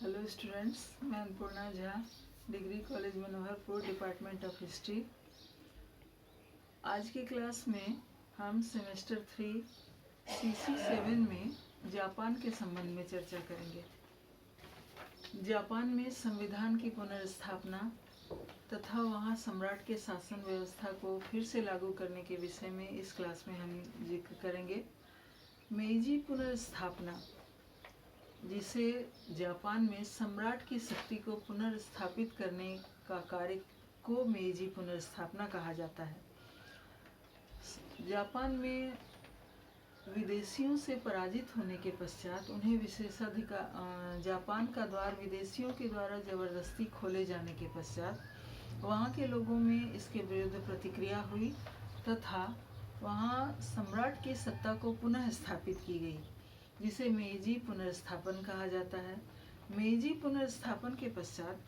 Hello students, मैं Annapurna Jha, degree college Manoharpur, department of history. आज की क्लास में हम सेमेस्टर 3 CC 7 में जापान के संबंध में चर्चा करेंगे। जापान में संविधान की पुनर्स्थापना तथा वहाँ सम्राट के शासन व्यवस्था को फिर से लागू करने के विषय में इस क्लास में हम जिक्र करेंगे। मेइजी पुनर्स्थापना, जिसे जापान में सम्राट की शक्ति को पुनर्स्थापित करने का कार्य को मेइजी पुनर्स्थापना कहा जाता है। जापान में विदेशियों से पराजित होने के पश्चात उन्हें विशेषाधिकार जापान का द्वार विदेशियों के द्वारा जबरदस्ती खोले जाने के पश्चात वहाँ के लोगों में इसके विरुद्ध प्रतिक्रिया हुई तथा वहाँ सम्राट की सत्ता को पुनः स्थापित की गई, जिसे मेइजी पुनर्स्थापन कहा जाता है। मेइजी पुनर्स्थापन के पश्चात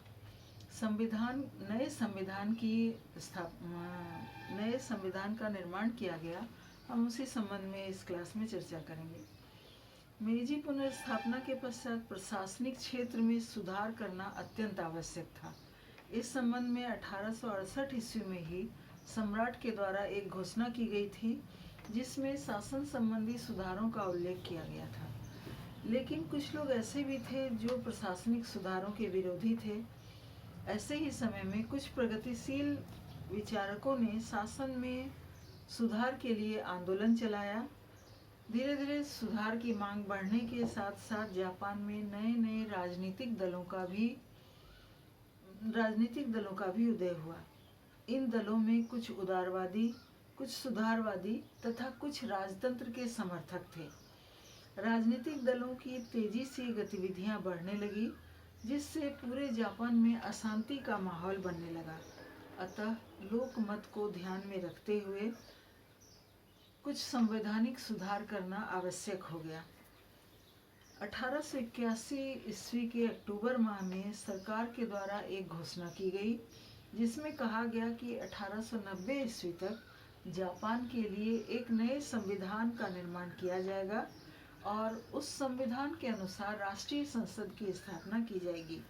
नए संविधान का निर्माण किया गया। हम उसी संबंध में इस क्लास में चर्चा करेंगे। मेइजी पुनर्स्थापना के पश्चात प्रशासनिक क्षेत्र में सुधार करना अत्यंत आवश्यक था। इस संबंध में 1868 ईस्वी में ही सम्राट के द्वारा एक घोषणा की गई थी, जिसमें शासन संबंधी सुधारों का उल्लेख किया गया था। लेकिन कुछ लोग ऐसे भी थे जो प्रशासनिक सुधारों के विरोधी थे। ऐसे ही समय में कुछ प्रगतिशील विचारकों ने शासन में सुधार के लिए आंदोलन चलाया। धीरे धीरे सुधार की मांग बढ़ने के साथ साथ जापान में नए नए राजनीतिक दलों का भी उदय हुआ। इन दलों में कुछ उदारवादी, कुछ सुधारवादी तथा कुछ राजतंत्र के समर्थक थे। राजनीतिक दलों की तेजी से गतिविधियां बढ़ने लगी, जिससे पूरे जापान में अशांति का माहौल बनने लगा। अतः लोकमत को ध्यान में रखते हुए कुछ संवैधानिक सुधार करना आवश्यक हो गया। 1881 ईस्वी के अक्टूबर माह में सरकार के द्वारा एक घोषणा की गई, जिसमें कहा गया कि 1890 ईस्वी तक जापान के लिए एक नए संविधान का निर्माण किया जाएगा और उस संविधान के अनुसार राष्ट्रीय संसद की स्थापना की जाएगी।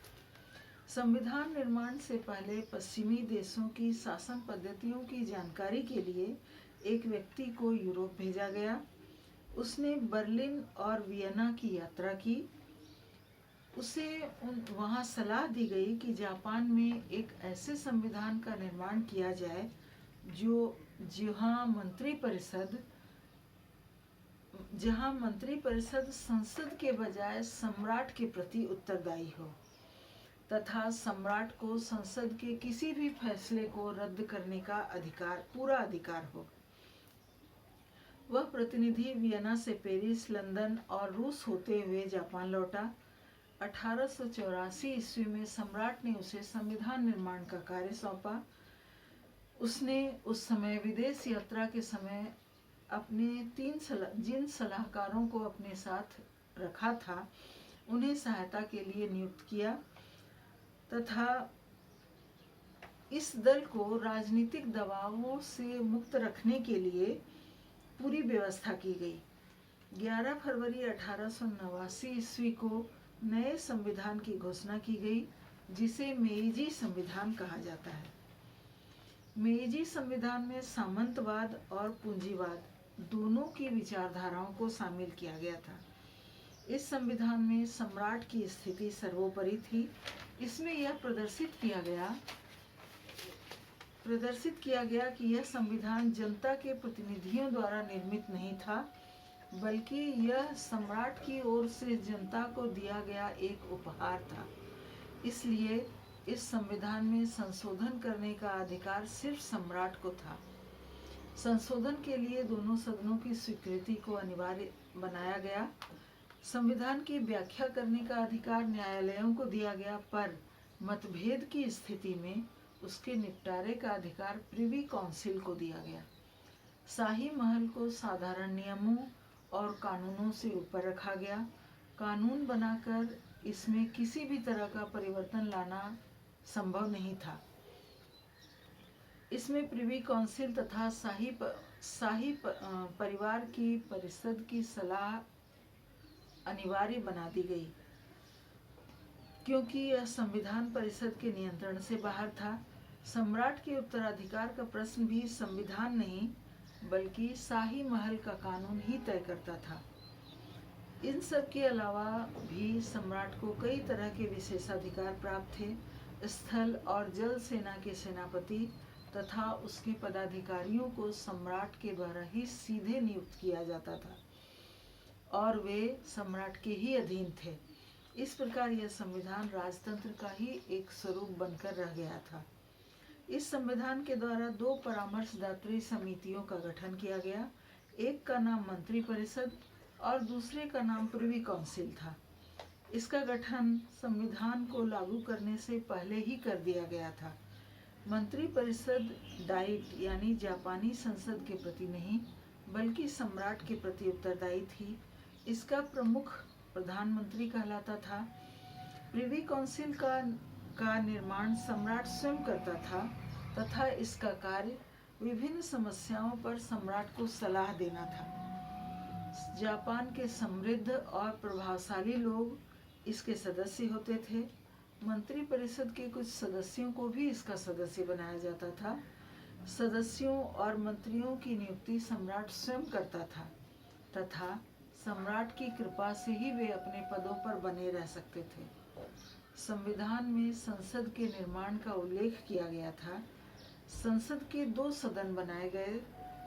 संविधान निर्माण से पहले पश्चिमी देशों की शासन पद्धतियों की जानकारी के लिए एक व्यक्ति को यूरोप भेजा गया। उसने बर्लिन और वियना की यात्रा की। उसे वहाँ सलाह दी गई कि जापान में एक ऐसे संविधान का निर्माण किया जाए जहाँ मंत्री परिषद संसद के बजाय सम्राट के प्रति उत्तरदायी हो तथा सम्राट को संसद के किसी भी फैसले को रद्द करने का पूरा अधिकार हो। वह प्रतिनिधि वियना से पेरिस, लंदन और रूस होते हुए जापान लौटा। 1884 ईस्वी में सम्राट ने उसे संविधान निर्माण का कार्य सौंपा। उसने उस समय विदेश यात्रा के समय अपने जिन सलाहकारों को अपने साथ रखा था, उन्हें सहायता के लिए नियुक्त किया तथा इस दल को राजनीतिक दबावों से मुक्त रखने के लिए पूरी व्यवस्था की गई। 11 फरवरी 1889 ईस्वी को नए संविधान की घोषणा की गई, जिसे मेइजी संविधान कहा जाता है। मेइजी संविधान में सामंतवाद और पूंजीवाद दोनों की विचारधाराओं को शामिल किया गया था। इस संविधान में सम्राट की स्थिति सर्वोपरि थी। इसमें यह प्रदर्शित किया गया कि यह संविधान जनता के प्रतिनिधियों द्वारा निर्मित नहीं था, बल्कि यह सम्राट की ओर से जनता को दिया गया एक उपहार था। इसलिए इस संविधान में संशोधन करने का अधिकार सिर्फ सम्राट को था। संशोधन के लिए दोनों सदनों की स्वीकृति को अनिवार्य बनाया गया। संविधान की व्याख्या करने का अधिकार न्यायालयों को दिया गया, पर मतभेद की स्थिति में उसके निपटारे का अधिकार प्रिवी काउंसिल को दिया गया। शाही महल को साधारण नियमों और कानूनों से ऊपर रखा गया। कानून बनाकर इसमें किसी भी तरह का परिवर्तन लाना संभव नहीं था। इसमें प्रिवी काउंसिल तथा शाही परिवार की परिषद की सलाह अनिवार्य बना दी गई। क्योंकि यह संविधान परिषद के नियंत्रण से बाहर था। सम्राट के उत्तराधिकार का प्रश्न भी संविधान नहीं बल्कि शाही महल का कानून ही तय करता था। इन सब के अलावा भी सम्राट को कई तरह के विशेषाधिकार प्राप्त थे। स्थल और जल सेना के सेनापति तथा उसके पदाधिकारियों को सम्राट के द्वारा ही सीधे नियुक्त किया जाता था और वे सम्राट के ही अधीन थे। इस प्रकार यह संविधान राजतंत्र का ही एक स्वरूप बनकर रह गया था। इस संविधान के द्वारा 2 परामर्शदात्री समितियों का गठन किया गया। एक का नाम मंत्री परिषद और दूसरे का नाम प्रिवी काउंसिल था। इसका गठन संविधान को लागू करने से पहले ही कर दिया गया था। मंत्री परिषद डाइट यानी जापानी संसद के प्रति नहीं बल्कि सम्राट के प्रति उत्तरदायी थी। इसका प्रमुख प्रधानमंत्री कहलाता था। प्रिवी काउंसिल का निर्माण सम्राट स्वयं करता था तथा इसका कार्य विभिन्न समस्याओं पर सम्राट को सलाह देना था। जापान के समृद्ध और प्रभावशाली लोग इसके सदस्य होते थे। मंत्री परिषद के कुछ सदस्यों को भी इसका सदस्य बनाया जाता था। सदस्यों और मंत्रियों की नियुक्ति सम्राट स्वयं करता था तथा सम्राट की कृपा से ही वे अपने पदों पर बने रह सकते थे। संविधान में संसद के निर्माण का उल्लेख किया गया था। संसद के 2 सदन बनाए गए,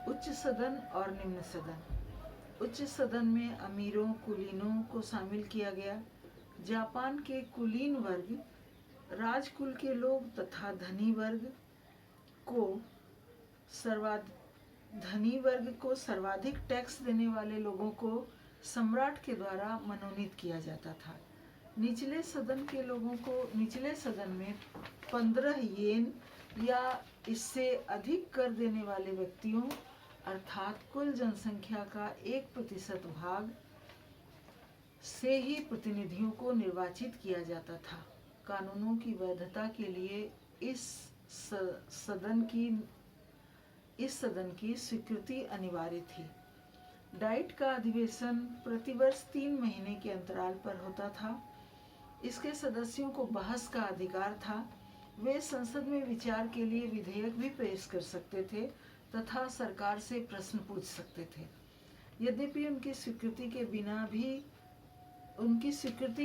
उच्च सदन और निम्न सदन। उच्च सदन में अमीरों कुलीनों को शामिल किया गया। जापान के कुलीन वर्ग, राजकुल के लोग तथा धनी वर्ग को सर्वाधिक टैक्स देने वाले लोगों को सम्राट के द्वारा मनोनीत किया जाता था। निचले सदन में 15 येन या इससे अधिक कर देने वाले व्यक्तियों अर्थात कुल जनसंख्या का 1% भाग से ही प्रतिनिधियों को निर्वाचित किया जाता था। कानूनों की वैधता के लिए इस सदन की स्वीकृति अनिवार्य थी। डाइट का अधिवेशन प्रतिवर्ष 3 महीने के अंतराल पर होता था। इसके सदस्यों को बहस का अधिकार था। वे संसद में विचार के लिए विधेयक भी पेश कर सकते थे तथा सरकार से प्रश्न पूछ सकते थे। यद्यपि उनकी स्वीकृति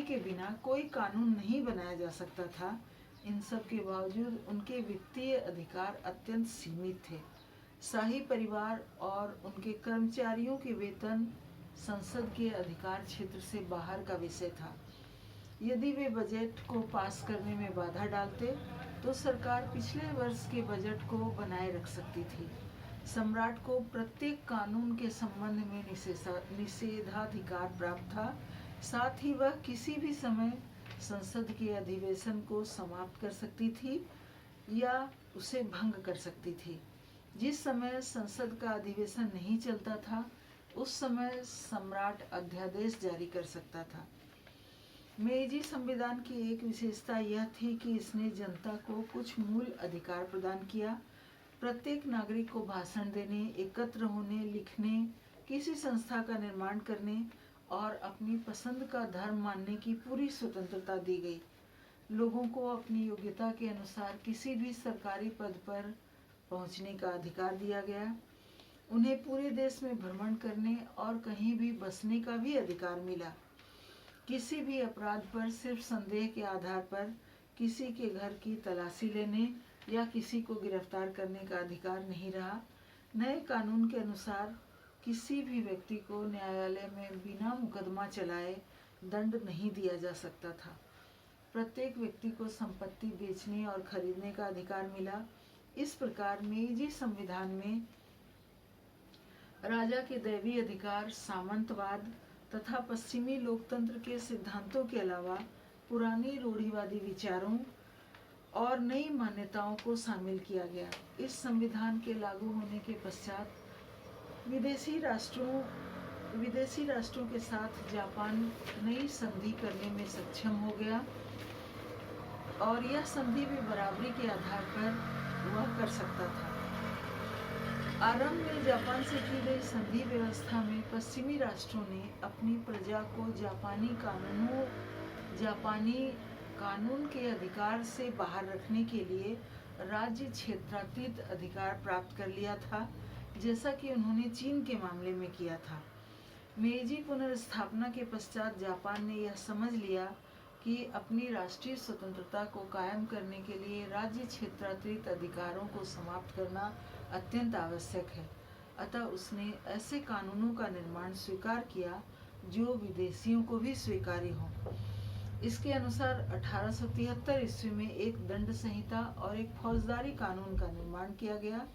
के बिना कोई कानून नहीं बनाया जा सकता था। इन सब के बावजूद उनके वित्तीय अधिकार अत्यंत सीमित थे। शाही परिवार और उनके कर्मचारियों के वेतन संसद के अधिकार क्षेत्र से बाहर का विषय था। यदि वे बजट को पास करने में बाधा डालते तो सरकार पिछले वर्ष के बजट को बनाए रख सकती थी। सम्राट को प्रत्येक कानून के संबंध में निषेधाधिकार प्राप्त था। साथ ही वह किसी भी समय संसद के अधिवेशन को समाप्त कर सकती थी या उसे भंग कर सकती थी। जिस समय संसद का अधिवेशन नहीं चलता था उस समय सम्राट अध्यादेश जारी कर सकता था। मेइजी संविधान की एक विशेषता यह थी कि इसने जनता को कुछ मूल अधिकार प्रदान किया। प्रत्येक नागरिक को भाषण देने, एकत्र होने, लिखने, किसी संस्था का निर्माण करने और अपनी पसंद का धर्म मानने की पूरी स्वतंत्रता दी गई। लोगों को अपनी योग्यता के अनुसार किसी भी सरकारी पद पर पहुंचने का अधिकार दिया गया। उन्हें पूरे देश में भ्रमण करने और कहीं भी बसने का भी अधिकार मिला। किसी भी अपराध पर सिर्फ संदेह के आधार पर किसी के घर की तलाशी लेने या किसी को गिरफ्तार करने का अधिकार नहीं रहा। नए कानून के अनुसार किसी भी व्यक्ति को न्यायालय में बिना मुकदमा चलाए दंड नहीं दिया जा सकता था। प्रत्येक व्यक्ति को संपत्ति बेचने और खरीदने का अधिकार मिला। इस प्रकार मेइजी संविधान में राजा के दैवीय अधिकार, सामंतवाद तथा पश्चिमी लोकतंत्र के सिद्धांतों के अलावा पुरानी रूढ़िवादी विचारों और नई मान्यताओं को शामिल किया गया। इस संविधान के लागू होने के पश्चात विदेशी राष्ट्रों के साथ जापान नई संधि करने में सक्षम हो गया और यह संधि भी बराबरी के आधार पर वह कर सकता था। आरंभ में जापान से की गई संधि व्यवस्था में पश्चिमी राष्ट्रों ने अपनी प्रजा को जापानी कानूनों, जापानी कानून के अधिकार से बाहर रखने के लिए राज्य क्षेत्रातीत अधिकार प्राप्त कर लिया था, जैसा कि उन्होंने चीन के मामले में किया था। मेइजी पुनर्स्थापना के पश्चात जापान ने यह समझ लिया कि अपनी राष्ट्रीय स्वतंत्रता को कायम करने के लिए राज्य क्षेत्रातीत अधिकारों को समाप्त करना अत्यंत आवश्यक है। अतः उसने ऐसे कानूनों का निर्माण स्वीकार किया जो विदेशियों को भी स्वीकार्य हो। इसके अनुसार 1873 ईस्वी में एक दंड संहिता और एक फौजदारी कानून का निर्माण किया गया,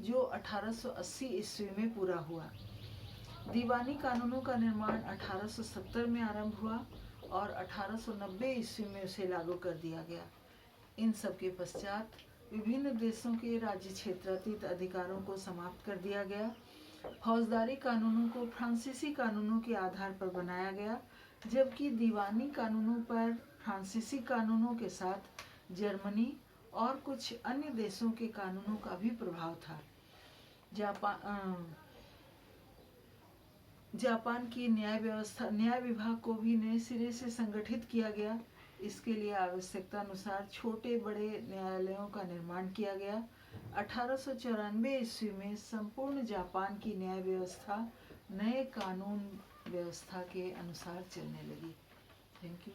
जो 1880 ईस्वी में पूरा हुआ। दीवानी कानूनों का निर्माण 1870 में आरंभ हुआ और 1890 ईस्वी में उसे लागू कर दिया गया। इन सब के पश्चात विभिन्न देशों के राज्य क्षेत्रातीत अधिकारों को समाप्त कर दिया गया। फौजदारी कानूनों को फ्रांसीसी कानूनों के आधार पर बनाया गया, जबकि दीवानी कानूनों पर फ्रांसीसी कानूनों के साथ जर्मनी और कुछ अन्य देशों के कानूनों का भी प्रभाव था। जापान की न्याय विभाग को भी नए सिरे से संगठित किया गया। इसके लिए आवश्यकता अनुसार छोटे बड़े न्यायालयों का निर्माण किया गया। 1894 ईस्वी में संपूर्ण जापान की न्याय व्यवस्था नए कानून व्यवस्था के अनुसार चलने लगी। Thank you.